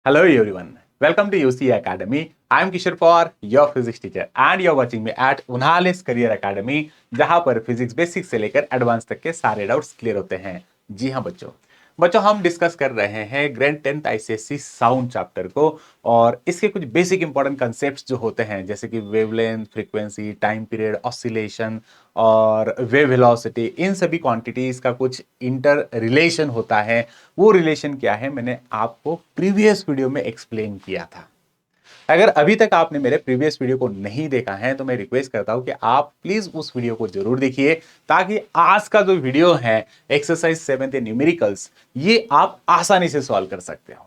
Hello everyone. Welcome to UC Academy. I am Kishore Pawar, your physics teacher and you're watching me at Unhales Career Academy जहां पर physics basic से लेकर advance तक के सारे doubts clear होते हैं। जी हाँ बच्चों, हम डिस्कस कर रहे हैं grade 10th ICSC sound chapter को और इसके कुछ बेसिक इंपॉर्टेंट कंसेप्ट्स जो होते हैं जैसे कि wavelength, frequency, time period, oscillation और वेव वेलोसिटी, इन सभी क्वांटिटीज का कुछ इंटर रिलेशन होता है। वो रिलेशन क्या है मैंने आपको प्रीवियस वीडियो में एक्सप्लेन किया था। अगर अभी तक आपने मेरे प्रीवियस वीडियो को नहीं देखा है तो मैं रिक्वेस्ट करता हूं कि आप प्लीज उस वीडियो को जरूर देखिए ताकि आज का जो वीडियो है एक्सरसाइज 7 न्यूमेरिकल्स, ये आप आसानी से सॉल्व कर सकते हो।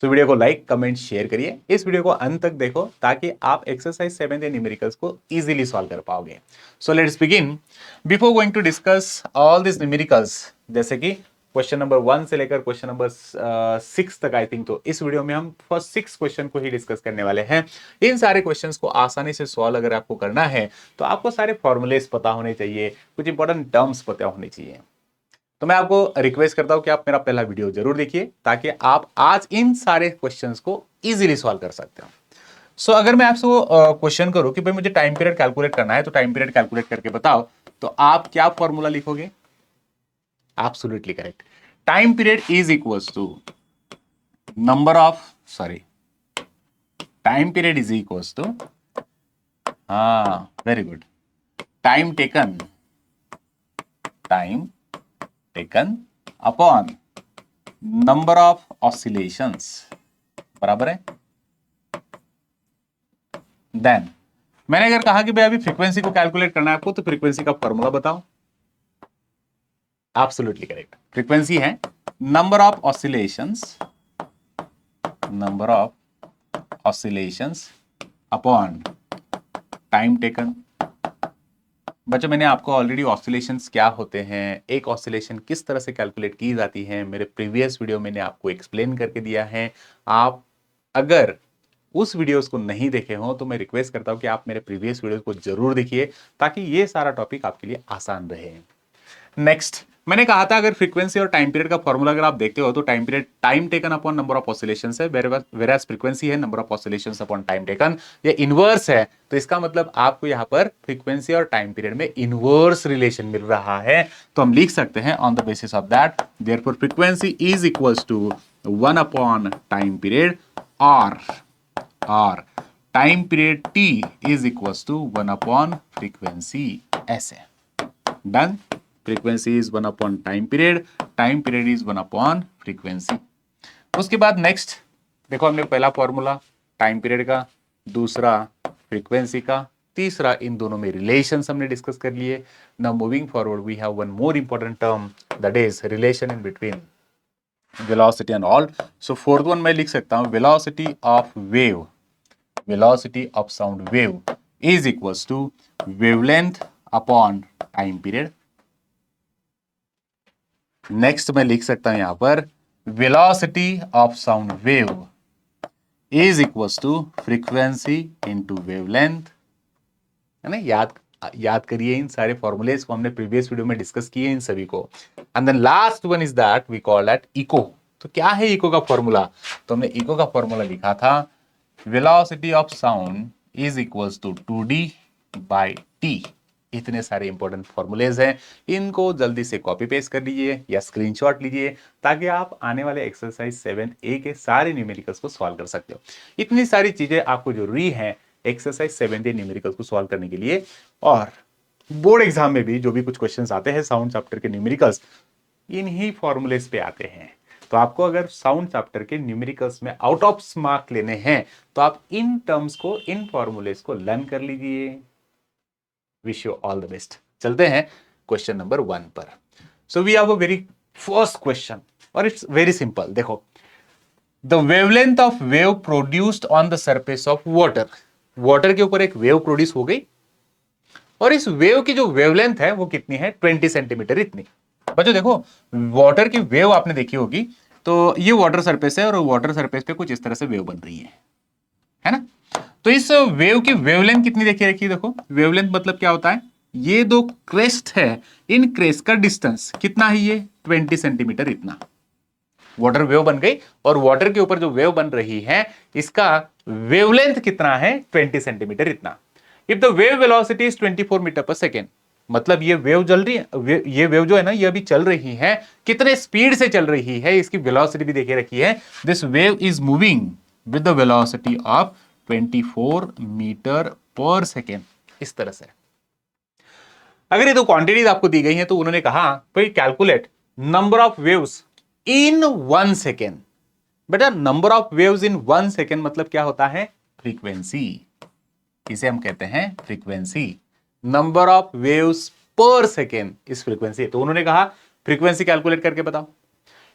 तो वीडियो को लाइक, कमेंट, शेयर करिए। इस वीडियो को अंत तक देखो ताकि आप एक्सरसाइज 7 न्यूमेरिकल्स को इजीली सॉल्व कर पाओगे। So let's begin. Before going to discuss all this numericals, जैसे कि क्वेश्चन नंबर 1 से लेकर क्वेश्चन नंबर 6 तक, आई थिंक तो इस वीडियो में हम फर्स्ट 6 क्वेश्चन को ही डिस्कस करने वाले हैं। इन सारे क्वेश्चंस को आसानी से सॉल्व अगर आपको करना है तो आपको सारे फॉर्मूलेस पता होने चाहिए, कुछ इंपॉर्टेंट टर्म्स पता होने चाहिए। तो मैं आपको रिक्वेस्ट करता हूं कि आप मेरा पहला वीडियो जरूर देखिए ताकि आप आज इन सारे क्वेश्चंस को इजीली सॉल्व कर सकते हो। सो अगर मैं आपसे क्वेश्चन करूं कि भाई मुझे टाइम पीरियड कैलकुलेट करना है तो टाइम पीरियड कैलकुलेट करके बताओ, तो आप क्या फॉर्मूला लिखोगे? Absolutely correct. Time period is equals to number of sorry time period is equals to, हाँ very good, time taken upon number of oscillations, बराबर है। देन मैंने अगर कहा कि भाई अभी फ्रीक्वेंसी को कैलकुलेट करना है आपको तो फ्रीक्वेंसी का फॉर्मूला बताओ। Absolutely correct. फ्रीक्वेंसी है number of oscillations upon time taken. बच्चों मैंने आपको ऑलरेडी ऑसिलेशंस क्या होते हैं, एक ऑसिलेशन किस तरह से कैलकुलेट की जाती है, मेरे प्रीवियस वीडियो मैंने आपको एक्सप्लेन करके दिया है। आप अगर उस वीडियोस को नहीं देखे हो तो मैं रिक्वेस्ट करता हूं कि आप मेरे प्रीवियस वीडियोस को जरूर देखिए ताकि ये सारा टॉपिक आपके लिए आसान रहे। नेक्स्ट, मैंने कहा था अगर फ्रीक्वेंसी और टाइम पीरियड का फॉर्मूला अगर आप देखते हो तो time period time taken upon number of oscillations है, वेरास फ्रीक्वेंसी है number of oscillations upon time taken. ये इनवर्स है तो इसका मतलब आपको यहां पर फ्रीक्वेंसी और टाइम पीरियड में इनवर्स रिलेशन मिल रहा है। तो हम लिख सकते हैं on the basis of that therefore frequency is equals to 1 upon time period और time period t is equals to 1 upon frequency. ऐसे done. Frequency is 1 upon time period is 1 upon frequency. उसके बाद नेक्स्ट देखो, हमने पहला formula time period का, दूसरा frequency का, तीसरा इन दोनों में रिलेशंस हमने डिस्कस कर लिए। Now moving forward we have one more important term that is relation in between velocity and all. So fourth one मैं लिख सकता हूं velocity of sound wave is equals to wavelength upon time period. Next मैं लिख सकता हूं यहां पर velocity of sound wave is equals to frequency into wavelength, है ना। याद करिए इन सारे फॉर्मूलेस को हमने प्रीवियस वीडियो में डिस्कस किए इन सभी को। And then last one is that we call that echo. तो क्या है इको का फॉर्मूला? तो हमने इको का फॉर्मूला लिखा था velocity of sound is equals to 2d by t। इतने सारे इंपॉर्टेंट फॉर्मूलेज हैं, इनको जल्दी से कॉपी पेस्ट कर लीजिए या स्क्रीनशॉट लीजिए ताकि आप आने वाले एक्सरसाइज 7A के सारे न्यूमेरिकल्स को सॉल्व कर सकते हो। इतनी सारी चीजें आपको जरूरी है एक्सरसाइज 7A न्यूमेरिकल्स को सॉल्व करने के लिए। और बोर्ड एग्जाम में भी जो भी कुछ क्वेश्चंस आते हैं साउंड चैप्टर के न्यूमेरिकल्स इन्हीं फॉर्मूलेज पे आते हैं। तो आपको अगर साउंड चैप्टर के न्यूमेरिकल्स में आउट ऑफ मार्क लेने हैं तो आप इन टर्म्स को, इन फॉर्मूलेज को लर्न कर लीजिए। Wish you all the best. चलते हैं क्वेश्चन नंबर 1 पर। So we have a very first question और इट्स वेरी सिंपल। देखो, the wavelength of wave produced on the surface of water के ऊपर एक वेव प्रोड्यूस हो गई और इस वेव की जो वेवलेंथ है वो कितनी है? 20 सेंटीमीटर इतनी। बच्चों देखो, वाटर की वेव आपने देखी होगी, तो ये वाटर सरफेस है और वाटर सरफेस पे कुछ इस तरह से वेव बन रही है ना। तो इस वेव की वेवलेंथ कितनी देखिए रखिए। देखो, वेवलेंथ मतलब क्या होता है? ये दो क्रेस्ट है, इन क्रेस्ट का डिस्टेंस कितना है? ये 20 सेंटीमीटर इतना। वाटर वेव बन गई, और वाटर के ऊपर जो वेव बन रही है इसका वेवलेंथ कितना है, 20 सेंटीमीटर इतना। If the wave velocity is 24 metre per second, मतलब ये वेव चल रही है, ये वेव जो है ना ये अभी चल रही है, कितने स्पीड से चल रही है इसकी वेलोसिटी भी देखे रखी है। This wave is moving with the velocity of 24 metre per second. इस तरह से अगर ये दो क्वांटिटीज आपको दी गई हैं तो उन्होंने कहा भाई calculate number of waves in 1 second. बेटा number of waves in 1 second मतलब क्या होता है, फ्रीक्वेंसी, इसे हम कहते हैं frequency. Number of waves per second is frequency. तो उन्होंने कहा फ्रीक्वेंसी कैलकुलेट करके बताओ,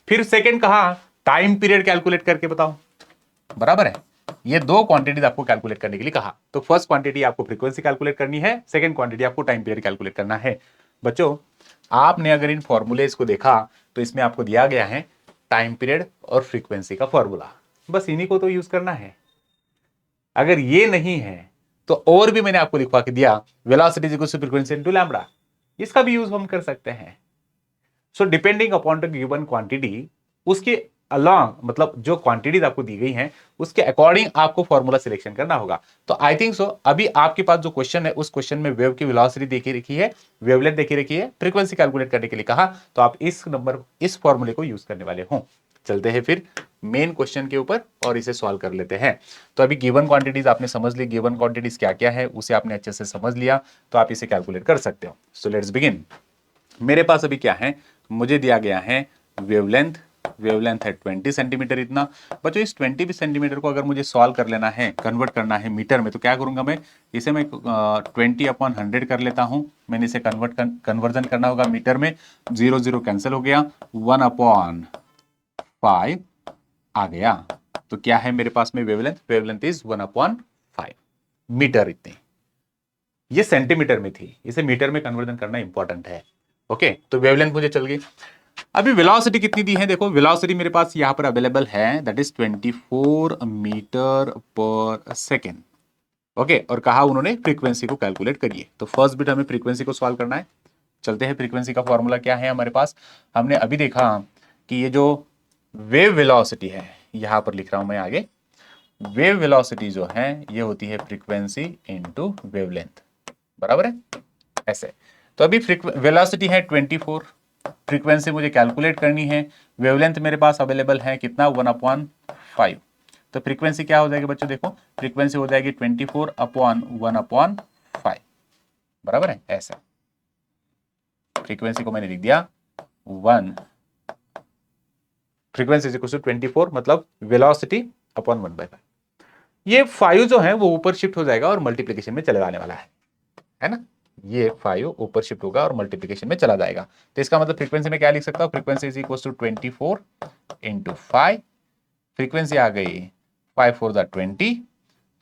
फिर सेकेंड कहा टाइम पीरियड कैलकुलेट करके बताओ, बराबर है। ये दो क्वांटिटीज आपको कैलकुलेट करने के लिए कहा। तो फर्स्ट क्वांटिटी आपको फ्रीक्वेंसी कैलकुलेट करनी है, सेकंड क्वांटिटी आपको टाइम पीरियड कैलकुलेट करना है। बच्चों आपने अगर इन फॉर्मूलेज को देखा तो इसमें आपको दिया गया है टाइम पीरियड और फ्रीक्वेंसी का फॉर्मूला, बस इन्हीं को तो यूज करना है। अगर ये नहीं है तो और भी मैंने आपको लिखवा के दिया, velocity is equal to frequency into lambda, इसका भी यूज हम कर सकते हैं। So depending upon the given quantity, उसके अलॉन्ग मतलब जो क्वांटिटीज आपको दी गई हैं उसके अकॉर्डिंग आपको फॉर्मूला सिलेक्शन करना होगा। तो आई थिंक सो अभी आपके पास जो क्वेश्चन है उस क्वेश्चन में वेव की वेलोसिटी देखी रखी है, वेवलेंथ देखी रखी है, फ्रीक्वेंसी कैलकुलेट करने के लिए कहा, तो आप इस फॉर्मूले को यूज करने वाले हो। चलते हैं फिर मेन क्वेश्चन के ऊपर और इसे सॉल्व कर लेते हैं। तो अभी गिवन क्वांटिटीज आपने समझ ली, गिवन क्वांटिटीज क्या क्या है उसे आपने अच्छे से समझ लिया, तो आप इसे कैलकुलेट कर सकते हो। So let's begin. मेरे पास अभी क्या है, मुझे दिया गया है वेवलेंथ, वेवलेंथ है 20 सेंटीमीटर इतना। बच्चों इस 20 सेंटीमीटर को अगर मुझे सॉल्व कर लेना है, कन्वर्ट करना है मीटर में, तो क्या करूंगा मैं, इसे मैं 20/100 कर लेता हूं। मैंने इसे कन्वर्जन करना होगा मीटर में, 0 0 कैंसिल हो गया, 1/5 आ गया। तो क्या है मेरे पास में वेवलेंथ, वेवलेंथ इज 1/5 मीटर इतनी। ये सेंटीमीटर में थी, इसे मीटर में कन्वर्जन करना इंपॉर्टेंट है। ओके तो वेवलेंथ मुझे चल गई। अभी वेलोसिटी कितनी दी है, देखो वेलोसिटी मेरे पास यहां पर अवेलेबल है, that is 24 metre per second. Okay और कहा उन्होंने फ्रीक्वेंसी को कैलकुलेट करिए। तो फर्स्ट बिट हमें फ्रीक्वेंसी को सॉल्व करना है। चलते हैं, फ्रीक्वेंसी का फॉर्मूला क्या है हमारे पास, हमने अभी देखा कि ये जो वेव वेलोसिटी है, यहां पर लिख रहा हूं मैं आगे, वेव वेलोसिटी जो है ये होती है फ्रीक्वेंसी इनटू वेवलेंथ, बराबर है ऐसे। तो अभी वेलोसिटी है 24, फ्रीक्वेंसी मुझे कैलकुलेट करनी है, वेवलेंथ मेरे पास अवेलेबल है कितना, 1/5। तो फ्रीक्वेंसी क्या हो जाएगी बच्चों, देखो फ्रीक्वेंसी हो जाएगी 24/1/5, बराबर है ऐसे। फ्रीक्वेंसी को मैंने लिख दिया 1, फ्रीक्वेंसी इज इक्वल टू 24 मतलब वेलोसिटी अपॉन 1/5। ये 5 जो है वो ऊपर शिफ्ट हो जाएगा और मल्टीप्लीकेशन में चले जाने वाला है ना। ये 5 ऊपर शिफ्ट होगा और मल्टीप्लीकेशन में चला जाएगा। तो इसका मतलब फ्रीक्वेंसी में क्या लिख सकता हूं, frequency is equal to 24 into 5। Frequency आ गई 5 4 द 20,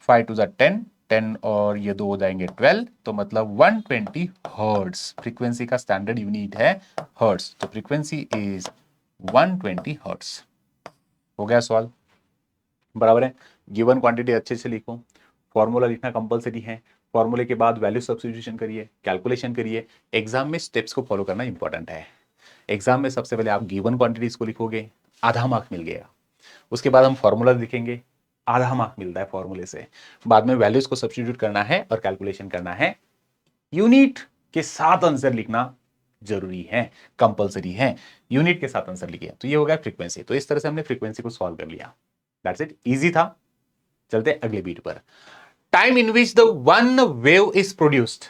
5 2 द 10, 10 और ये दो हो जाएंगे 12, तो मतलब 120 हर्ट्ज। फ्रीक्वेंसी का स्टैंडर्ड यूनिट है हर्ट्ज, तो फ्रीक्वेंसी इज 120 हर्ट्ज। हो गया सवाल, बराबर है। गिवन क्वांटिटी अच्छे से लिखो, फॉर्मूला लिखना कंपलसरी है, फॉर्मूले के बाद वैल्यू सब्स्टिट्यूशन करिए, कैलकुलेशन करिए। एग्जाम में स्टेप्स को फॉलो करना इंपॉर्टेंट है। एग्जाम में सबसे पहले आप गिवन क्वांटिटीज को लिखोगे, आधा मार्क मिल गया। उसके बाद हम फॉर्मूला लिखेंगे, आधा मार्क मिलता है फॉर्मूले से। बाद में वैल्यूज को सब्स्टिट्यूट करना है और कैलकुलेशन करना है। यूनिट के साथ आंसर लिखना जरूरी है, कंपलसरी है। यूनिट के साथ आंसर लिखिए। तो ये हो गया फ्रीक्वेंसी। तो इस तरह से हमने फ्रीक्वेंसी को सॉल्व कर लिया, दैट्स इट, इजी था। चलते हैं अगले बीट पर। Time in which the one wave is produced,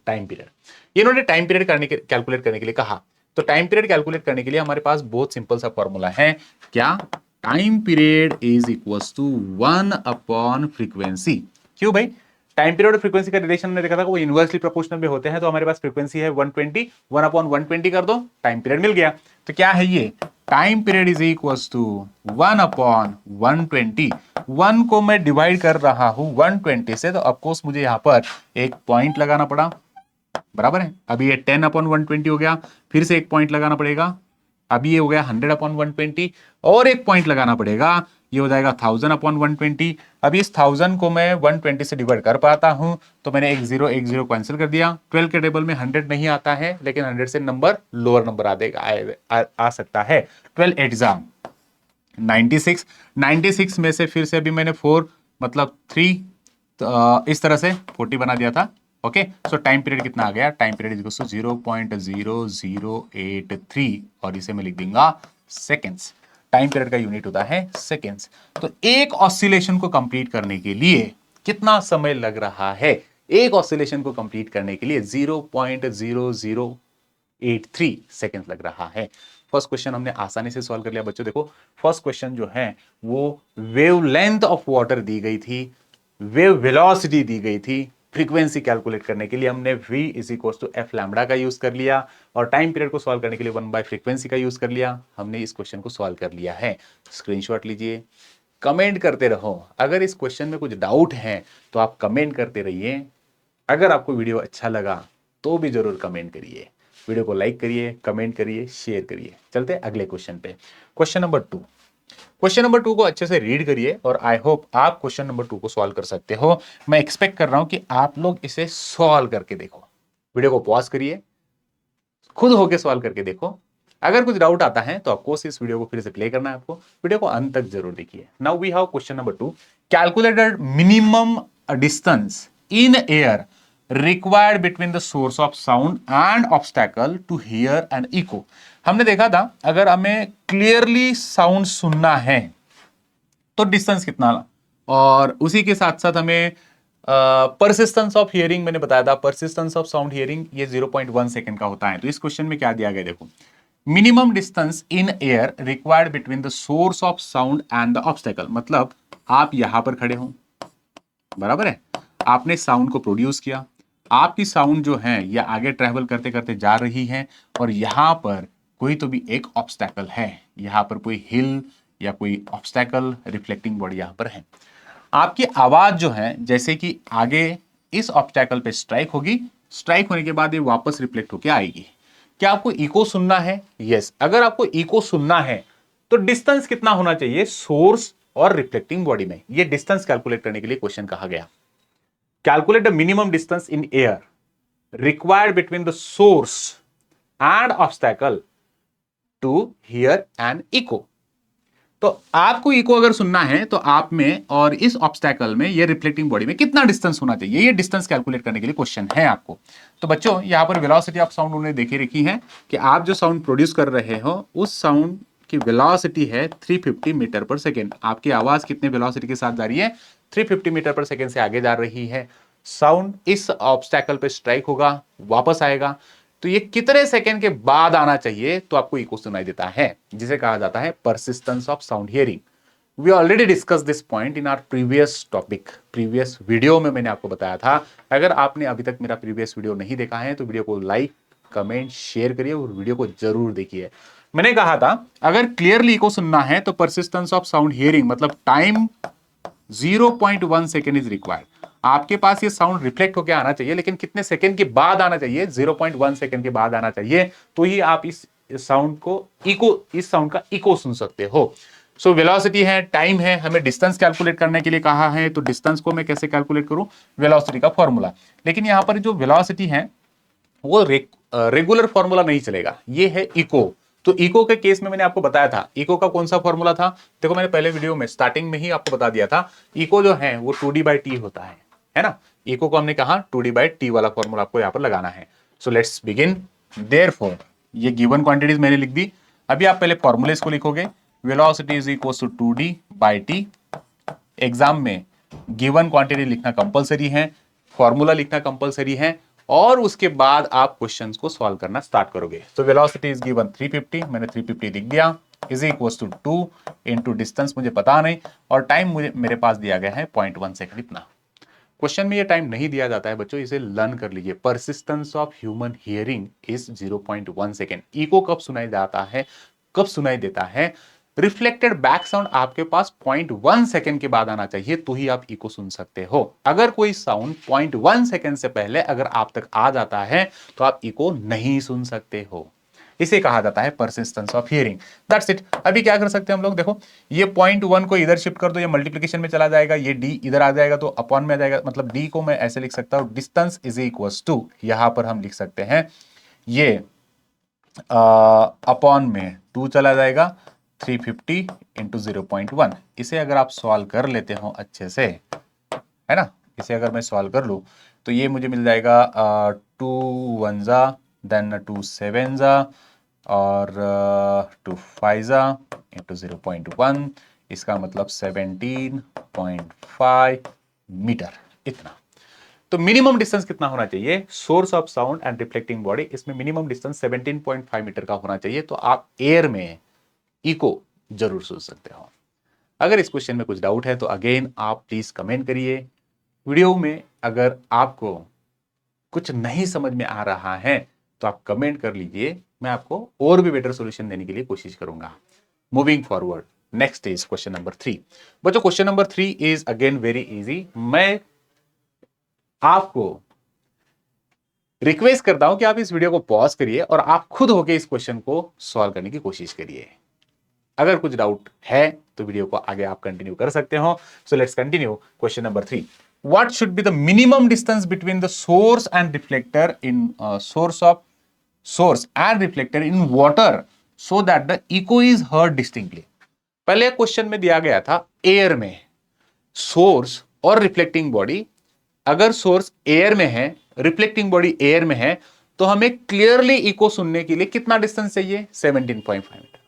time period. इन्होंने टाइम पीरियड कैलकुलेट करने के लिए कहा। तो टाइम पीरियड कैलकुलेट करने के लिए हमारे पास बहुत सिंपल सा फॉर्मूला है, क्या, time period is equal to 1 frequency. क्यों भाई, टाइम पीरियड और फ्रीक्वेंसी का रिलेशन हमने देखा था वो इनवर्सली प्रोपोर्शनल में होते हैं। तो हमारे पास फ्रीक्वेंसी है 120, 1/120 कर दो, टाइम पीरियड मिल गया। तो क्या है ये, time period is equal to 1/120। 1 को मैं डिवाइड कर रहा हूं 120 से, तो ऑफकोर्स मुझे यहां पर एक पॉइंट लगाना पड़ा, बराबर है। अभी ये 10/120 हो गया, फिर से एक पॉइंट लगाना पड़ेगा, अभी ये हो गया 100/120 और एक पॉइंट लगाना पड़ेगा, ये हो जाएगा 1000/120। अभी इस 1000 को मैं 120 से डिवाइड कर पाता हूं, तो मैंने एक जीरो कैंसिल कर दिया। 12 के टेबल में 100 नहीं आता है, लेकिन 100 से नंबर लोअर नंबर आ सकता है। 12 एग्जाम 96, 96 में से फिर से अभी मैंने 4 मतलब 3 इस तरह से 40 बना दिया था। ओके, सो टाइम पीरियड कितना आ गया, टाइम पीरियड इज 0.0083 और इसे मैं लिख दूंगा सेकेंड्स। टाइम पीरियड का यूनिट होता है सेकेंड्स। तो एक ऑसिलेशन को कंप्लीट करने के लिए कितना समय लग रहा है, एक ऑसिलेशन को कंप्लीट करने के लिए 0.0083 सेकेंड लग रहा है। फर्स्ट क्वेश्चन हमने आसानी से सॉल्व कर लिया बच्चों। देखो फर्स्ट क्वेश्चन जो है वो वेव लेंथ ऑफ वाटर दी गई थी, वेव वेलोसिटी दी गई थी, फ्रीक्वेंसी कैलकुलेट करने के लिए हमने v is equal to f lambda का यूज कर लिया, और टाइम पीरियड को सॉल्व करने के लिए 1/फ्रीक्वेंसी का यूज कर लिया। हमने इस क्वेश्चन को सॉल्व कर लिया है। स्क्रीनशॉट लीजिए, कमेंट करते रहो। अगर इस क्वेश्चन में कुछ डाउट है तो आप कमेंट करते रहिए। अगर आपको वीडियो अच्छा लगा तो भी जरूर कमेंट करिए, वीडियो को लाइक करिए, कमेंट करिए, शेयर करिए। चलते हैं अगले क्वेश्चन पे। क्वेश्चन नंबर 2, क्वेश्चन नंबर 2 को अच्छे से रीड करिए और आई होप आप क्वेश्चन नंबर 2 को सॉल्व कर सकते हो। मैं एक्सपेक्ट कर रहा हूं कि आप लोग इसे सॉल्व करके देखो। वीडियो को पॉज करिए, खुद होके सॉल्व करके देखो। अगर कुछ डाउट आता है तो ऑफकोर्स इस वीडियो को फिर से प्ले करना है आपको। वीडियो को अंत तक जरूर देखिए। Now we have question number 2, calculated minimum distance in air required between the source of sound and obstacle to hear and echo. हमने देखा था अगर हमें क्लियरली साउंड सुनना है तो डिस्टेंस कितना, और उसी के साथ साथ हमें परसिस्टेंस ऑफ हियरिंग मैंने बताया था, परसिस्टेंस ऑफ साउंड हियरिंग ये 0.1 सेकंड का होता है। तो इस क्वेश्चन में क्या दिया गया देखो, minimum distance in air required between the source of sound and the obstacle. मतलब आप यहां पर खड़े हो, बराबर है, आपने साउंड को प्रोड्यूस किया, आपकी साउंड जो है ये आगे ट्रेवल करते करते जा रही है, और यहां पर कोई तो भी एक ऑब्स्टैकल है, यहां पर कोई हिल या कोई ऑब्स्टैकल रिफ्लेक्टिंग बॉडी यहां पर है। आपकी आवाज जो है जैसे कि आगे इस ऑब्स्टैकल पे स्ट्राइक होगी, स्ट्राइक होने के बाद ये वापस रिफ्लेक्ट होकर आएगी। क्या आपको इको सुनना है? यस। अगर आपको इको सुनना है तो डिस्टेंस कितना होना चाहिए सोर्स और रिफ्लेक्टिंग बॉडी में, ये डिस्टेंस कैलकुलेट करने के लिए क्वेश्चन कहा गया। Calculate the minimum distance in air required between the source and obstacle to hear and echo. तो आपको इको अगर सुनना है तो आप में और इस ऑब्स्टैकल में, ये रिफ्लेक्टिंग बॉडी में कितना डिस्टेंस होना चाहिए, ये डिस्टेंस कैलकुलेट करने के लिए क्वेश्चन है आपको। तो बच्चों यहां पर वेलोसिटी ऑफ साउंड उन्होंने देखी रखी है कि आप जो साउंड प्रोड्यूस कर रहे हो उस साउंड की वेलोसिटी है 350 मीटर पर सेकेंड। आपकी आवाज कितने वेलोसिटी के साथ जा रही है? 350 मीटर पर सेकेंड से आगे जा रही है। साउंड इस ऑब्स्टैकल पे स्ट्राइक होगा, वापस आएगा, तो ये कितने सेकेंड के बाद आना चाहिए तो आपको इको सुनाई देता है, जिसे कहा जाता है persistence of sound hearing. We already discuss this point in our previous topic, previous video में मैंने आपको बताया था। अगर आपने अभी तक मेरा प्रीवियस वीडियो नहीं देखा है तो वीडियो को लाइक, कमेंट, शेयर करिए और वीडियो को जरूर देखिए। मैंने कहा था अगर क्लियरली इको सुनना है तो परसिस्टेंस ऑफ साउंड हियरिंग मतलब टाइम 0.1 सेकेंड इज रिक्वायर्ड। आपके पास ये साउंड रिफ्लेक्ट होकर आना चाहिए, लेकिन कितने सेकेंड के बाद आना चाहिए? 0.1 सेकेंड के बाद आना चाहिए, तो ही आप इस साउंड को इको, इस साउंड का इको सुन सकते हो। सो वेलोसिटी है, टाइम है, हमें डिस्टेंस कैलकुलेट करने के लिए कहा है, तो डिस्टेंस को मैं कैसे कैलकुलेट करूं? वेलोसिटी का फॉर्मूला। लेकिन यहां पर जो वेलोसिटी है वो रेगुलर फॉर्मूला नहीं चलेगा, ये है इको। तो इको के केस में मैंने आपको बताया था इको का कौन सा फॉर्मूला था। देखो मैंने पहले वीडियो में स्टार्टिंग में ही आपको बता दिया था, इको जो है वो 2D/T होता है ना। इको को हमने कहा 2D/T वाला फॉर्मूला आपको यहां पर लगाना है। So let's begin. देयरफॉर ये गिवन क्वांटिटीज मैंने लिख दी। अभी आप पहले फॉर्मूलेस को लिखोगे, velocity is equal to 2D/T। Exam में गिवन क्वांटिटी लिखना कंपलसरी है, फॉर्मूला लिखना कंपलसरी है, और उसके बाद आप क्वेश्चंस को सॉल्व करना स्टार्ट करोगे। तो वेलोसिटी इज गिवन 350, मैंने 350 लिख दिया, is equal to 2 into distance मुझे पता नहीं, और टाइम मुझे मेरे पास दिया गया है 0.1 सेकंड। इतना क्वेश्चन में ये टाइम नहीं दिया जाता है बच्चों, इसे लर्न कर लीजिए। Persistence of human hearing is 0.1 second. Echo कब सुनाई जाता है, कब सुनाई देता है? रिफ्लेक्टेड बैक साउंड आपके पास 0.1 सेकंड के बाद आना चाहिए, तो ही आप इको सुन सकते हो। अगर कोई साउंड 0.1 सेकंड से पहले अगर आप तक आ जाता है तो आप इको नहीं सुन सकते हो। इसे कहा जाता है persistence of hearing. That's it. अभी क्या कर सकते हैं हम लोग, देखो ये 0.1 को इधर शिफ्ट कर दो, ये मल्टीप्लीकेशन में चला जाएगा, ये d इधर आ जाएगा तो अपॉन में आ जाएगा, मतलब d को मैं ऐसे लिख सकता हूं, डिस्टेंस इज इक्वल्स टू, यहां पर हम लिख सकते हैं ये अपॉन में 2 चला जाएगा, 350 इंटू 0.1। इसे अगर आप सॉल्व कर लेते हो अच्छे से, है ना, इसे अगर मैं सॉल्व कर लूँ तो ये मुझे मिल जाएगा 2 1 जा, देन 2 7 जा, और 2 5 जा इंटू 0.1, इसका मतलब 17.5 मीटर, इतना। तो मिनिमम डिस्टेंस कितना होना चाहिए source of sound and reflecting body, इसमें मिनिमम डिस्टेंस 17.5 मीटर का होना चाहिए। तो आप एयर में इको जरूर सोच सकते हो। अगर इस क्वेश्चन में कुछ डाउट है तो अगेन आप प्लीज कमेंट करिए। वीडियो में अगर आपको कुछ नहीं समझ में आ रहा है तो आप कमेंट कर लीजिए, मैं आपको और भी बेटर सॉल्यूशन देने के लिए कोशिश करूंगा। Moving forward, next is question number 3। बच्चों question number 3 is again very easy. मैं आपको रिक्वेस्ट करता हूं कि आप इस वीडियो को पॉज करिए और आप खुद होके इस क्वेश्चन को सॉल्व करने की कोशिश करिए। अगर कुछ डाउट है तो वीडियो को आगे आप कंटिन्यू कर सकते हो। So let's continue question number 3। What should be the minimum distance between the source and reflector in source and reflector in water so that the echo is heard distinctly? पहले question में दिया गया था air में source और reflecting body, अगर source air में है, रिफ्लेक्टिंग बॉडी एयर में है, तो हमें क्लियरली इको सुनने के लिए कितना डिस्टेंस चाहिए, 17.5 मीटर।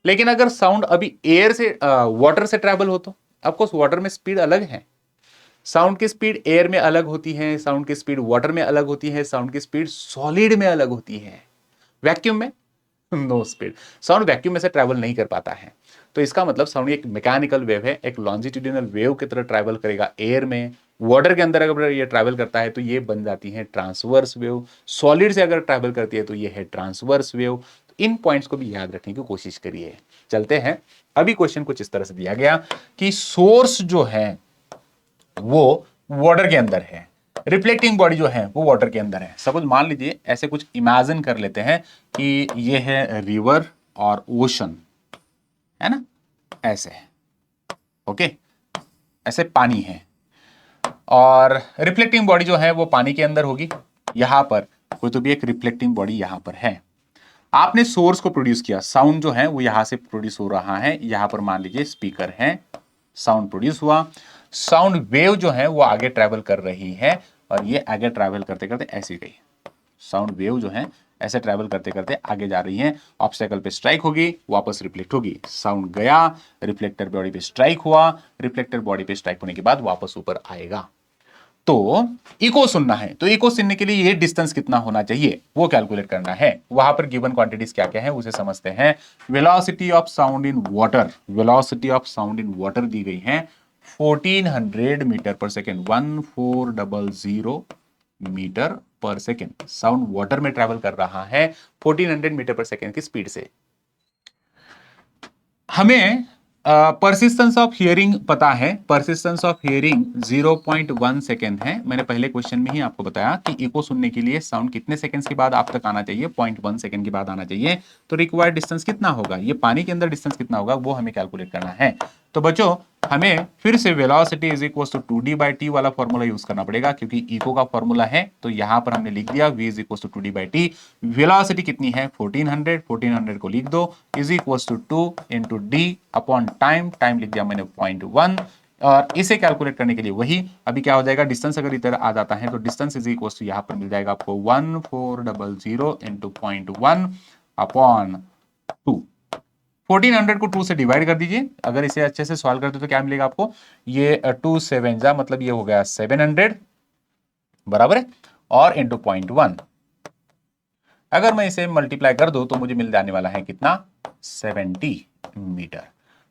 लेकिन अगर साउंड अभी एयर से वाटर से ट्रैवल हो तो ऑफकोर्स वाटर में स्पीड अलग है, साउंड की स्पीड एयर में अलग होती है, साउंड की स्पीड वाटर में अलग होती है, साउंड की स्पीड सॉलिड में अलग होती है, वैक्यूम में नो स्पीड। साउंड वैक्यूम में से ट्रैवल नहीं कर पाता है। तो इसका मतलब साउंड एक मैकेनिकल वेव है, एक लॉन्जिट्यूडिनल वेव की तरह ट्रैवल करेगा एयर में। वाटर के अंदर अगर ये ट्रैवल करता है तो ये बन जाती है ट्रांसवर्स वेव। सॉलिड से अगर ट्रैवल करती है तो ये है ट्रांसवर्स वेव। इन पॉइंट्स को भी याद रखने की कोशिश करिए। चलते हैं, अभी क्वेश्चन कुछ इस तरह से दिया गया कि सोर्स जो है वो वाटर के अंदर है, रिफ्लेक्टिंग बॉडी जो है वो वाटर के अंदर है। सपोज मान लीजिए ऐसे कुछ इमेजिन कर लेते हैं कि ये है रिवर और ओशन, है ना, ऐसे, ओके, ऐसे पानी है और रिफ्लेक्टिंग बॉडी जो है वो पानी के अंदर होगी। यहां पर कोई तो भी एक रिफ्लेक्टिंग बॉडी यहां पर है। आपने सोर्स को प्रोड्यूस किया, साउंड जो है वो यहां से प्रोड्यूस हो रहा है, यहां पर मान लीजिए स्पीकर है, साउंड प्रोड्यूस हुआ, साउंड वेव जो है वो आगे ट्रैवल कर रही है और ये आगे ट्रैवल करते करते ऐसे गई। साउंड वेव जो है ऐसे ट्रैवल करते करते आगे जा रही है, ऑब्स्टेकल पे स्ट्राइक होगी, वापस रिफ्लेक्ट होगी, साउंड गया, रिफ्लेक्टर बॉडी पे स्ट्राइक हुआ, रिफ्लेक्टर बॉडी पे स्ट्राइक होने के बाद वापस ऊपर आएगा। तो इको सुनना है तो इको सुनने के लिए ये डिस्टेंस कितना होना चाहिए वो कैलकुलेट करना है। वहां पर गिवन क्वांटिटीज क्या क्या है उसे समझते हैं। Velocity of sound in water, velocity of sound in water दी गई है 1400 metre per second, 1400 metre per second. Sound water में ट्रेवल कर रहा है 1400 मीटर पर सेकेंड की स्पीड से। हमें परसिस्टेंस ऑफ हियरिंग पता है, परसिस्टेंस ऑफ हियरिंग 0.1 सेकेंड है। मैंने पहले क्वेश्चन में ही आपको बताया कि इको सुनने के लिए साउंड कितने सेकंड्स के बाद आप तक आना चाहिए, 0.1 सेकेंड के बाद आना चाहिए। तो रिक्वायर्ड डिस्टेंस कितना होगा, ये पानी के अंदर डिस्टेंस कितना होगा वो हमें कैलकुलेट करना है। तो बच्चों हमें फिर से velocity is equal to 2d/t वाला फॉर्मूला यूज करना पड़ेगा, क्योंकि इको का फॉर्मूला है। तो यहां पर हमने लिख दिया v is equal to 2d/t। Velocity कितनी है 1400, 1400 को लिख दो is equal to 2 into d upon time, time लिख दिया मैंने 0.1। और इसे कैलकुलेट करने के लिए वही अभी क्या हो जाएगा, डिस्टेंस अगर इधर आ जाता है तो डिस्टेंस इज इक्वल टू यहां पर मिल जाएगा आपको 1400 इंटू 0.1 अपॉन 2। 1400 को 2 से डिवाइड कर दीजिए। अगर इसे अच्छे से सॉल्व करते तो क्या मिलेगा आपको, ये 2 7 जा मतलब ये हो गया 700 बराबर है, और इंटू 0.1। अगर मैं इसे मल्टीप्लाई कर दूं तो मुझे मिल जाने वाला है कितना, 70 metre.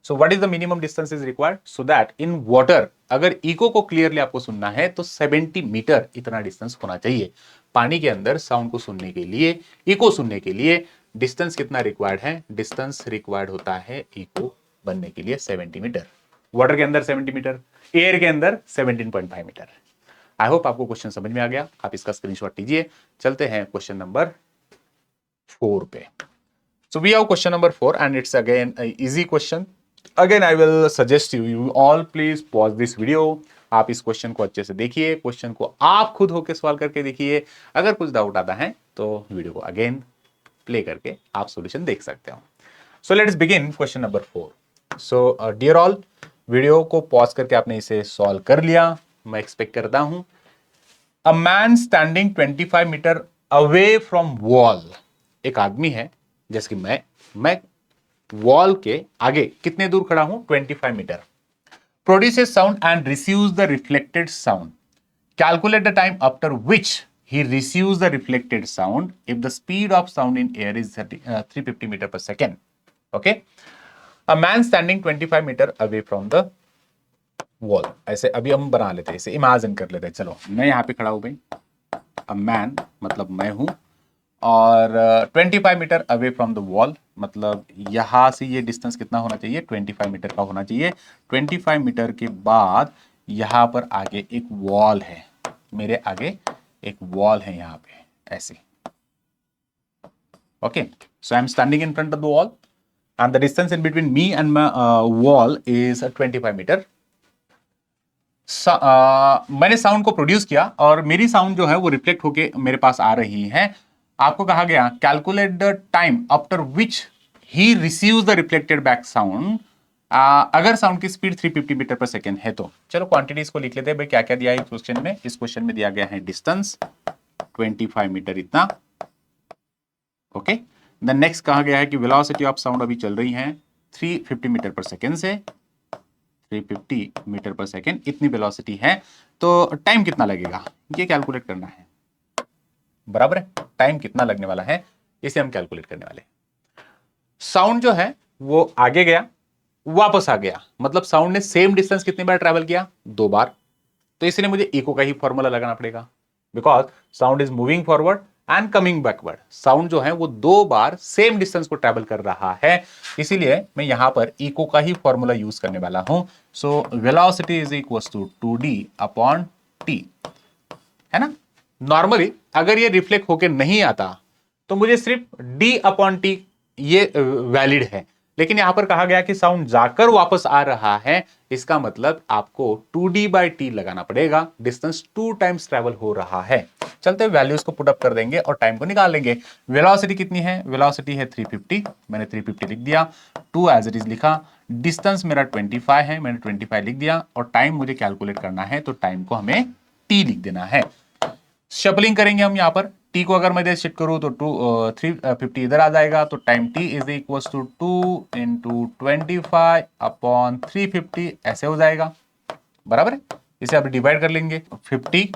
So what is the minimum distance is required so that in water अगर इको को क्लियरली आपको सुनना है तो 70 मीटर इतना डिस्टेंस होना चाहिए। पानी के अंदर साउंड को सुनने के लिए, इको सुनने के लिए डिस्टेंस कितना रिक्वायर्ड है, डिस्टेंस रिक्वायर्ड होता है इको बनने के लिए 70 मीटर। वाटर के अंदर 70 मीटर, एयर के अंदर 17.5 मीटर। आई होप आपको क्वेश्चन समझ में आ गया, आप इसका स्क्रीनशॉट लीजिए। चलते हैं क्वेश्चन नंबर 4 पे। So we have question number 4 and it's again an easy question. Again I will suggest you all please pause this video. आप इस क्वेश्चन को अच्छे से देखिए, क्वेश्चन को आप खुद होकर सॉल्व करके देखिए। अगर कुछ डाउट आता है तो वीडियो को अगेन प्ले करके आप सॉल्यूशन देख सकते हो। So let's begin question number 4। So dear all, video को पॉज करके आपने इसे सॉल्व कर लिया, मैं एक्सपेक्ट करता हूं। A man standing 25 metre away from wall, एक आदमी है जैसे कि मैं वॉल के आगे कितने दूर खड़ा हूं, 25 metre. Produces sound and receives the reflected sound. Calculate the time after which he receives the reflected sound if the speed of sound in air is 350 meter per second. Okay, a man standing 25 meter away from the wall. ऐसे अभी हम बना लेते हैं, इसे imagine कर लेते हैं। चलो मैं यहाँ पे खड़ा हूं भाई, a man मतलब मैं हूं, और 25 metre away from the wall मतलब यहां से ये डिस्टेंस कितना होना चाहिए, 25 मीटर का होना चाहिए। 25 मीटर के बाद यहां पर आगे एक वॉल है, मेरे आगे एक वॉल है यहां पे ऐसे। Okay, so I am standing in front of the wall and the distance in between me and my wall is 25 metre. मैंने साउंड को प्रोड्यूस किया और मेरी साउंड जो है वो रिफ्लेक्ट होके मेरे पास आ रही है। आपको कहा गया calculate the time after which he receives the reflected back sound. अगर साउंड की स्पीड 350 मीटर पर सेकेंड है तो चलो क्वांटिटीज को लिख लेते हैं भाई। क्या क्या दिया है क्वेश्चन में? इस क्वेश्चन में दिया गया है डिस्टेंस 25 मीटर इतना। ओके, देन नेक्स्ट कहा गया है कि वेलोसिटी ऑफ साउंड अभी चल रही है 350 मीटर पर सेकेंड से 350 मीटर पर सेकेंड, इतनी वेलोसिटी है। तो टाइम कितना लगेगा ये कैलकुलेट करना है, बराबर है। टाइम कितना लगने वाला है इसे हम कैलकुलेट करने वाले। साउंड जो है वो आगे गया वापस आ गया, मतलब साउंड ने सेम डिस्टेंस कितनी बार ट्रैवल किया, 2 बार। तो इसलिए मुझे इको का ही फॉर्मूला लगाना पड़ेगा, because sound is moving forward and coming backward. Sound जो है वो 2 बार सेम डिस्टेंस को ट्रैवल कर रहा है, इसीलिए मैं यहां पर इको का ही फॉर्मूला यूज करने वाला हूं। So velocity is equal to 2d upon t, है ना। नॉर्मली अगर ये रिफ्लेक्ट होके नहीं आता तो मुझे सिर्फ d अपॉन टी ये वैलिड है, लेकिन यहां पर कहा गया कि साउंड जाकर वापस आ रहा है, इसका मतलब आपको 2d/t लगाना पड़ेगा। डिस्टेंस 2 टाइम्स ट्रैवल हो रहा है। चलते वैल्यूज को पुट अप कर देंगे और टाइम को निकाल लेंगे। वेलोसिटी कितनी है? वेलोसिटी है 350, मैंने 350 लिख दिया। 2 एज इट इज लिखा। डिस्टेंस मेरा 25 है, मैंने 25 लिख दिया। और टाइम मुझे कैलकुलेट करना है, तो टाइम को हमें t लिख देना है। शफलिंग करेंगे हम यहां पर। t को अगर मैं इधर शिफ्ट करूं तो 350 इधर आ जाएगा, तो time t is equal to 2 into 25 upon 350 ऐसे हो जाएगा, बराबर है। इसे अब डिवाइड कर लेंगे, 50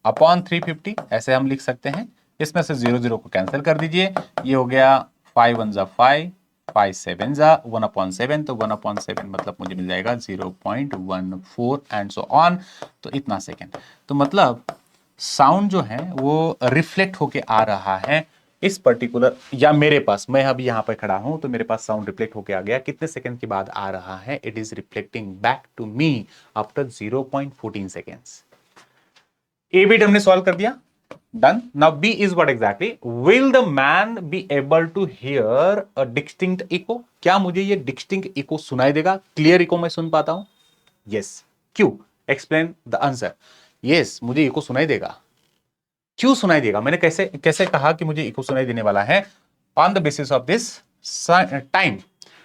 अपॉन 350 ऐसे हम लिख सकते हैं। इसमें से 0 0 को कैंसिल कर दीजिए, ये हो गया 5 1 जा 5, 5 7 जा 1/7, तो 1/7 मतलब मुझे मिल जाएगा 0.14 एंड सो ऑन। तो इतना सेकेंड, तो मतलब साउंड जो है वो रिफ्लेक्ट होके आ रहा है इस पर्टिकुलर, या मेरे पास, मैं अभी यहां पर खड़ा हूं तो मेरे पास साउंड रिफ्लेक्ट होके आ गया। कितने सेकंड के बाद आ रहा है? It is reflecting back to me after 0.14 seconds. A bit हमने सॉल्व कर दिया, done. Now b is what exactly? Will the man be able to hear a distinct echo? क्या मुझे ये डिस्टिंक्ट इको सुनाई देगा? क्लियर इको मैं सुन पाता हूं? यस। क्यों? Explain the answer. यस, मुझे इको सुनाई देगा। क्यों सुनाई देगा? मैंने कैसे कैसे कहा कि मुझे इको सुनाई देने वाला है? On the basis of this time.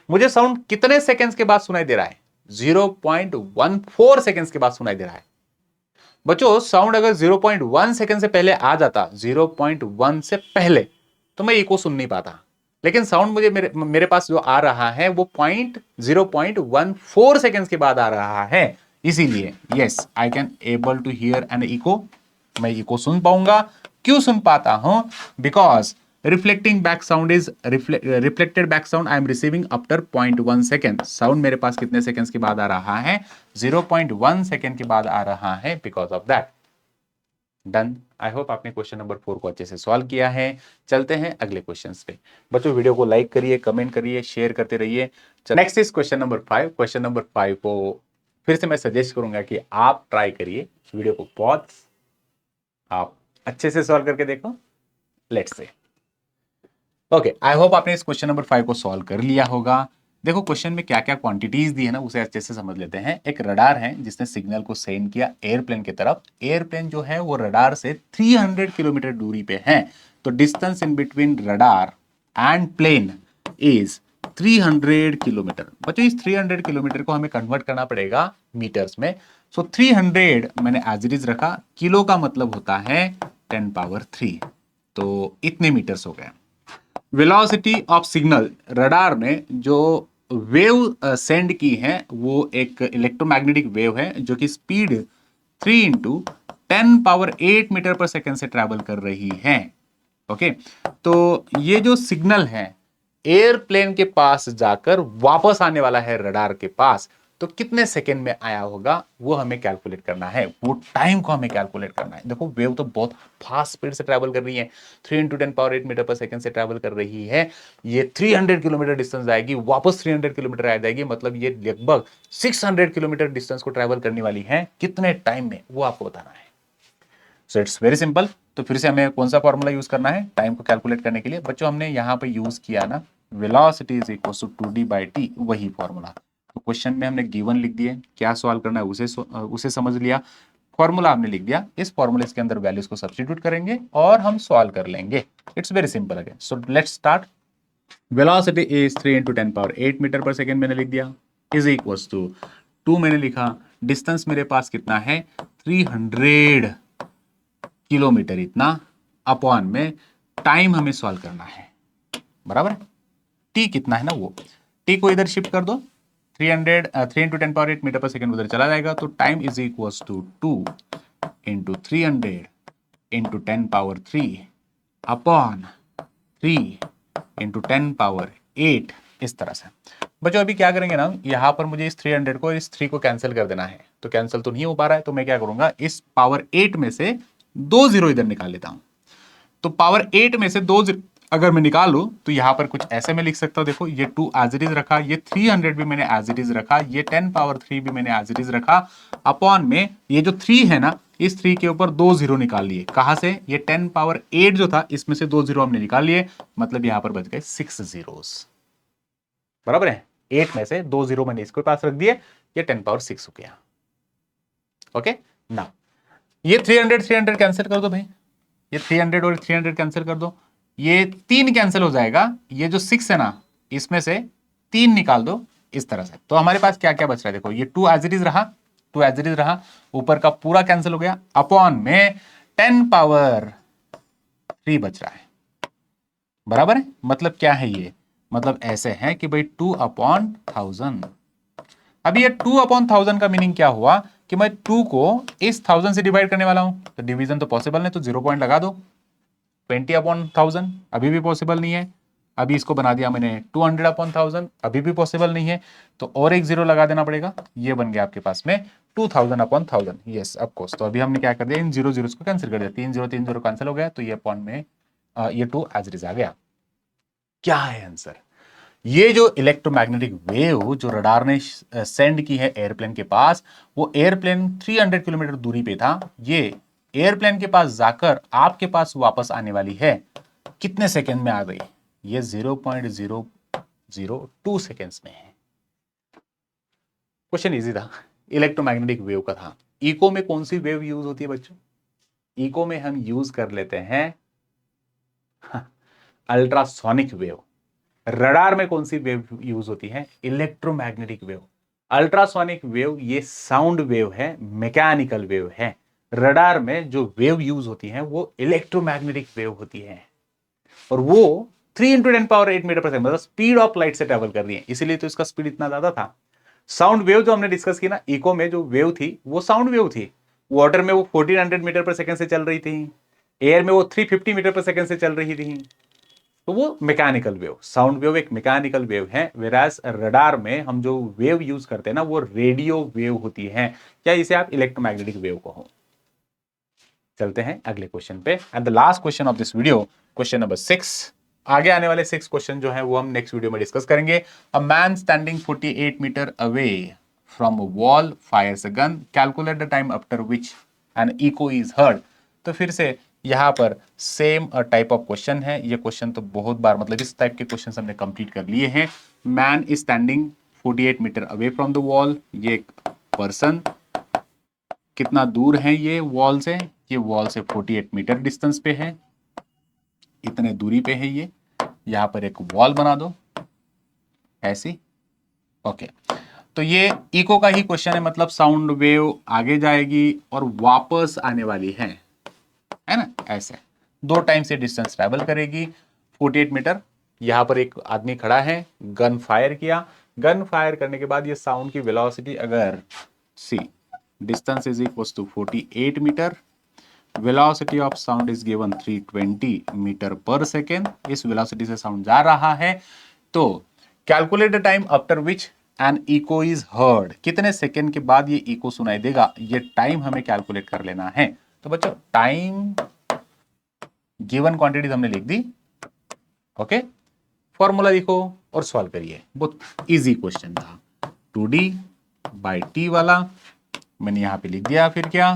मुझे साउंड कितने सेकेंड्स के बाद सुनाई दे रहा है? 0.14 सेकेंड्स के बाद सुनाई दे रहा है। बच्चों साउंड अगर 0.1 सेकेंड से पहले आ जाता, 0.1 से पहले, तो मैं इको सुन नहीं पाता। लेकिन साउंड मुझे मेरे पास जो आ रहा है वो 0.14 सेकेंड्स के बाद आ रहा है, इसीलिए yes I can able to hear an echo. मैं इको सुन पाऊंगा। क्यों सुन पाता हूं? Because reflecting back sound is reflected back sound I am receiving after 0.1 second. Sound मेरे पास कितने सेकेंड्स के बाद आ रहा है? 0.1 सेकेंड के बाद आ रहा है, because of that. Done. I hope आपने क्वेश्चन नंबर 4 को अच्छे से सॉल्व किया है। चलते हैं अगले क्वेश्चन पे। बच्चों वीडियो को लाइक करिए, कमेंट करिए, शेयर करते रहिए। Next is question number 5। Question number 5 को फिर से मैं सजेस्ट करूंगा कि आप ट्राई करिए, वीडियो को पॉज आप अच्छे से सॉल्व करके देखो। Let's say okay, I hope आपने इस क्वेश्चन नंबर 5 को सॉल्व कर लिया होगा। देखो क्वेश्चन में क्या क्या क्वांटिटीज दी है ना, उसे अच्छे से समझ लेते हैं। एक रडार है जिसने सिग्नल को सेंड किया एयरप्लेन की तरफ। एयरप्लेन जो है वो रडार से 300 किलोमीटर दूरी पे है, तो distance in between radar and plane is 300 kilometre. बच्चों इस 300 किलोमीटर को हमें कन्वर्ट करना पड़ेगा मीटर्स में। सो 300 मैंने एज इट इज रखा, किलो का मतलब होता है 10 पावर 3, तो इतने मीटर्स हो गए। वेलोसिटी ऑफ सिग्नल, रडार ने जो वेव सेंड की है वो एक इलेक्ट्रोमैग्नेटिक वेव है जो कि speed 3 into 10 power 8 metre per second से ट्रैवल कर रही है। ओके, तो ये जो सिग्नल है एयरप्लेन के पास जाकर वापस आने वाला है रडार के पास, तो कितने सेकेंड में आया होगा वो हमें कैलकुलेट करना है, वो टाइम को हमें कैलकुलेट करना है। देखो वेव तो बहुत फास्ट स्पीड से ट्रैवल कर रही है, 3 into 10 power 8 metre per second से ट्रैवल कर रही है। ये 300 किलोमीटर डिस्टेंस जाएगी, वापस 300 किलोमीटर आ जाएगी, मतलब ये लगभग 600 किलोमीटर डिस्टेंस को ट्रैवल करने वाली है। कितने टाइम में वो आपको बताना है। So it's very simple. तो फिर से हमें कौन सा फॉर्मूला यूज करना है टाइम को कैलकुलेट करने के लिए? बच्चों हमने यहाँ पे यूज किया ना velocity is equal to 2d/t, वही फॉर्मूला। तो क्वेश्चन में हमने गिवन लिख दिए, क्या सॉल्व करना है उसे समझ लिया, फॉर्मूला हमने लिख दिया। इस फॉर्मूले के अंदर वैल्यूज को सब्स्टिट्यूट करेंगे और हम सॉल्व कर लेंगे। It's very simple again. So let's start. Velocity is 3 into 10 power 8 metre per second मैंने लिख दिया, इज इक्वल टू 2 मैंने लिखा, डिस्टेंस मेरे पास कितना है 300 किलोमीटर इतना, अपॉन में टाइम हमें सॉल्व करना है, बराबर है। टी कितना है ना, वो टी को इधर शिफ्ट कर दो, 3 into 10 power 8 metre per second उधर चला जाएगा, तो time is equal to 2 into 300 into 10 power 3 upon 3 into 10 power 8, इस तरह से। बच्चों अभी क्या करेंगे ना, यहां पर मुझे इस 300 को इस 3 को कैंसिल कर देना है, तो कैंसिल तो नहीं हो पा रहा है, तो मैं क्या करूंगा इस पावर 8 में से 2 जीरो इधर निकाल लेता हूं। तो पावर 8 में से 2 जीरो अगर मैं निकालू तो यहां पर कुछ ऐसे में लिख सकता हूं। देखो ये 2 एज इट इज रखा, ये 300 भी मैंने एज इट इज रखा, ये 10 पावर 3 भी मैंने एज इट इज रखा, अपॉन में ये जो 3 है ना, इस 3 के ऊपर 2 जीरो निकाल लिए। कहां से? ये 10 पावर 8 जो था इसमें से 2 जीरो हमने निकाल लिए, मतलब यहां पर बच गए 6 जीरोस, बराबर है। 8 में से 2 जीरो मैंने इसके पास रख दिए, ये 10 पावर 6 हो गया। ओके, नाउ ये 300 कैंसिल कर दो भाई, ये 300 और 300 कैंसिल कर दो, ये 3 कैंसिल हो जाएगा, ये जो 6 है ना इसमें से 3 निकाल दो, इस तरह से। तो हमारे पास क्या क्या बच रहा है, देखो ये 2 एज इट इज रहा, 2 एज इट इज रहा, ऊपर का पूरा कैंसिल हो गया, अपॉन में 10 पावर 3 बच रहा है, बराबर है। मतलब क्या है ये, मतलब ऐसे है कि भाई 2/1000। अब ये 2/1000 का मीनिंग क्या हुआ कि मैं 2 को इस 1000 से डिवाइड करने वाला हूं, तो डिवीजन तो पॉसिबल नहीं, तो 0 पॉइंट लगा दो। 20/1000 अभी भी पॉसिबल नहीं है, अभी इसको बना दिया मैंने 200/1000, अभी भी पॉसिबल नहीं है, तो और एक जीरो लगा देना पड़ेगा। ये बन गया आपके पास में 2000/1000, यस ऑफ कोर्स। तो अभी हमने क्या कर दिया, इन जीरो जीरो को कैंसिल कर दिया, 3 जीरो कैंसिल हो गया, तो ये अपॉन में ये 2 एज इट इज आ गया। क्या है आंसर? ये जो इलेक्ट्रोमैग्नेटिक वेव जो रडार ने सेंड की है एयरप्लेन के पास, वो एयरप्लेन 300 किलोमीटर दूरी पे था, ये एयरप्लेन के पास जाकर आपके पास वापस आने वाली है, कितने सेकंड में आ गई? ये 0.002 सेकंड्स में है। क्वेश्चन इजी था, इलेक्ट्रोमैग्नेटिक वेव का था। इको में कौन सी वेव यूज होती है बच्चों? इको में हम यूज कर लेते हैं अल्ट्रासोनिक वेव। रडार में कौन सी वेव यूज होती है? Electromagnetic wave. अल्ट्रासोनिक वेव ये साउंड वेव है, मैकेनिकल वेव है। रडार में जो वेव यूज होती है वो इलेक्ट्रोमैग्नेटिक वेव होती है, और वो 3 इंटू 10 पावर 8 मीटर पर सेकंड, मतलब स्पीड ऑफ लाइट से ट्रेवल कर रही है, इसीलिए तो इसका स्पीड इतना ज्यादा था। साउंड वेव जो हमने डिस्कस की ना, इको में जो वेव थी वो साउंड वेव थी। वाटर में वो 1400 मीटर पर सेकंड से चल रही थी, एयर में वो 350 मीटर पर सेकंड से चल रही थी, तो वो मैकेनिकल वेव। साउंड वेव एक मैकेनिकल वेव है, वेरास रडार में हम जो वेव यूज करते हैं ना वो रेडियो वेव होती है, क्या इसे आप इलेक्ट्रोमैग्नेटिक वेव कहो। चलते हैं अगले क्वेश्चन पे, and the last question of this video, question number 6। आगे आने वाले 6 क्वेश्चन जो है वो हम नेक्स्ट वीडियो में डिस्कस करेंगे। A man standing 48 metre away from a wall fires a gun, calculate the time after which an echo is heard. तो फिर से यहाँ पर सेम टाइप ऑफ क्वेश्चन है। ये क्वेश्चन तो बहुत बार, मतलब इस टाइप के क्वेश्चन हमने कंप्लीट कर लिए हैं। Man is standing 48 metre away from the wall. ये एक पर्सन कितना दूर है ये वॉल से? ये वॉल से 48 मीटर डिस्टेंस पे है, इतने दूरी पे है ये। यहाँ पर एक वॉल बना दो ऐसी। ओके, तो ये इको का ही क्वेश्चन है, मतलब साउंड वेव आगे जाएगी और वापस आने वाली है ना, ऐसे 2 टाइम से डिस्टेंस ट्रैवल करेगी 48 मीटर। यहां पर एक आदमी खड़ा है, गन फायर किया। गन फायर करने के बाद ये साउंड की वेलोसिटी, अगर सी distance is equal to 48 metre, velocity of sound is given 320 metre per second. इस वेलोसिटी से साउंड जा रहा है, तो calculate the time after which an echo is heard. कितने सेकेंड के बाद ये इको सुनाई देगा, ये टाइम हमें कैलकुलेट कर लेना है। तो बच्चों टाइम गिवन क्वांटिटीज हमने लिख दी। ओके, फॉर्मूला लिखो और सॉल्व करिए। बहुत इजी क्वेश्चन था। 2D/t वाला मैंने यहां पे लिख दिया। फिर क्या,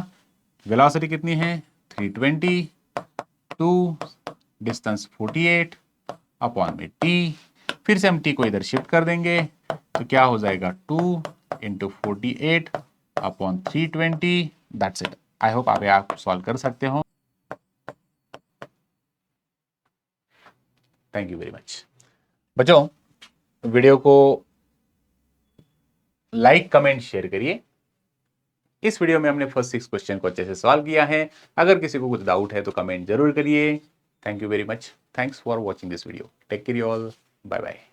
वेलोसिटी कितनी है 320, टू डिस्टेंस 48 अपॉन में t। फिर से हम t को इधर शिफ्ट कर देंगे, तो क्या हो जाएगा 2 into 48 upon 320। That's it. I hope आप सॉल्व कर सकते हो। Thank you very much. बच्चों वीडियो को लाइक कमेंट शेयर करिए। इस वीडियो में हमने फर्स्ट 6 क्वेश्चन को अच्छे से सॉल्व किया है। अगर किसी को कुछ डाउट है तो कमेंट जरूर करिए। Thank you very much. Thanks for watching this video. Take care all. Bye bye.